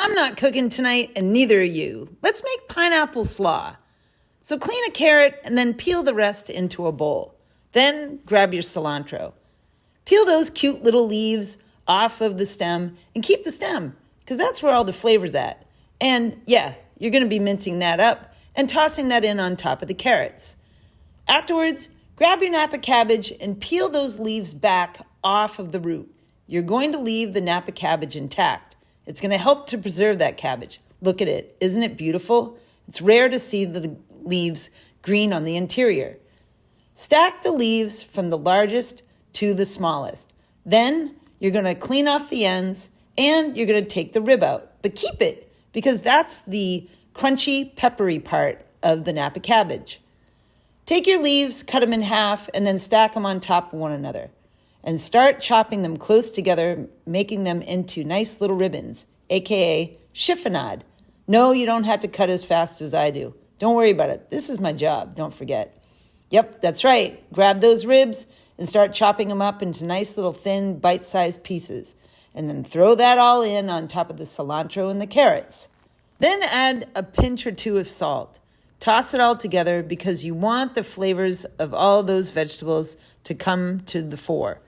I'm not cooking tonight, and neither are you. Let's make pineapple slaw. So clean a carrot and then peel the rest into a bowl. Then grab your cilantro. Peel those cute little leaves off of the stem and keep the stem because that's where all the flavor's at. And yeah, you're going to be mincing that up and tossing that in on top of the carrots. Afterwards, grab your Napa cabbage and peel those leaves back off of the root. You're going to leave the Napa cabbage intact. It's going to help to preserve that cabbage. Look at it. Isn't it beautiful? It's rare to see the leaves green on the interior. Stack the leaves from the largest to the smallest. Then you're going to clean off the ends and you're going to take the rib out. But keep it because that's the crunchy, peppery part of the Napa cabbage. Take your leaves, cut them in half, and then stack them on top of one another. And start chopping them close together, making them into nice little ribbons, aka chiffonade. No, you don't have to cut as fast as I do. Don't worry about it. This is my job, don't forget. Yep, that's right. Grab those ribs and start chopping them up into nice little thin bite-sized pieces. And then throw that all in on top of the cilantro and the carrots. Then add a pinch or two of salt. Toss it all together because you want the flavors of all those vegetables to come to the fore.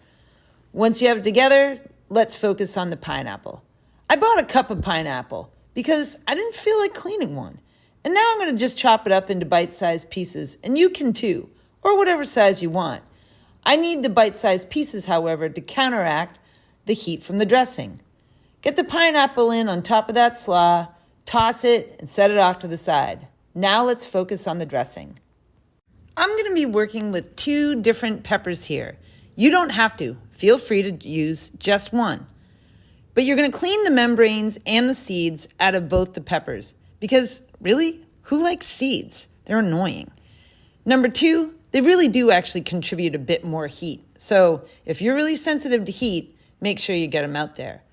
Once you have it together, let's focus on the pineapple. I bought a cup of pineapple because I didn't feel like cleaning one. And now I'm going to just chop it up into bite-sized pieces, and you can too, or whatever size you want. I need the bite-sized pieces, however, to counteract the heat from the dressing. Get the pineapple in on top of that slaw, toss it, and set it off to the side. Now let's focus on the dressing. I'm going to be working with 2 different peppers here. You don't have to. Feel free to use just one. But you're going to clean the membranes and the seeds out of both the peppers because, really, who likes seeds? They're annoying. Number 2, they really do actually contribute a bit more heat. So if you're really sensitive to heat, make sure you get them out there.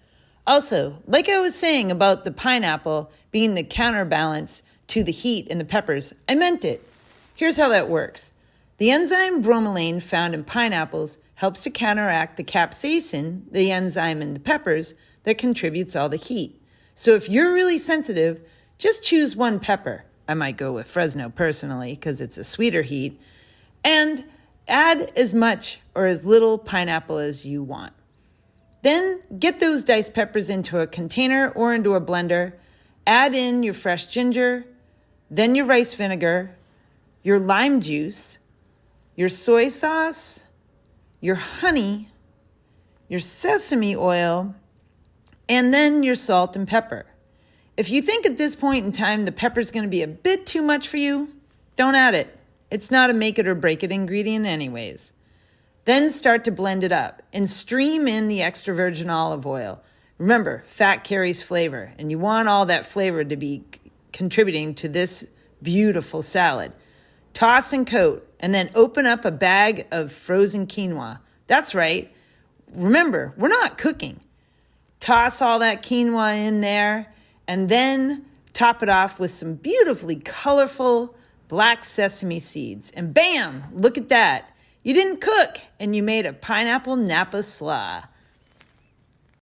Also, like I was saying about the pineapple being the counterbalance to the heat in the peppers, I meant it. Here's how that works. The enzyme bromelain found in pineapples helps to counteract the capsaicin, the enzyme in the peppers, that contributes all the heat. So if you're really sensitive, just choose one pepper. I might go with Fresno personally because it's a sweeter heat. And add as much or as little pineapple as you want. Then get those diced peppers into a container or into a blender. Add in your fresh ginger, then your rice vinegar, your lime juice, your soy sauce, your honey, your sesame oil, and then your salt and pepper. If you think at this point in time the pepper's going to be a bit too much for you, don't add it. It's not a make it or break it ingredient anyways. Then start to blend it up and stream in the extra virgin olive oil. Remember, fat carries flavor, and you want all that flavor to be contributing to this beautiful salad. Toss and coat, and then open up a bag of frozen quinoa. That's right. Remember, we're not cooking. Toss all that quinoa in there, and then top it off with some beautifully colorful black sesame seeds. And bam, look at that. You didn't cook, and you made a pineapple Napa Slaw.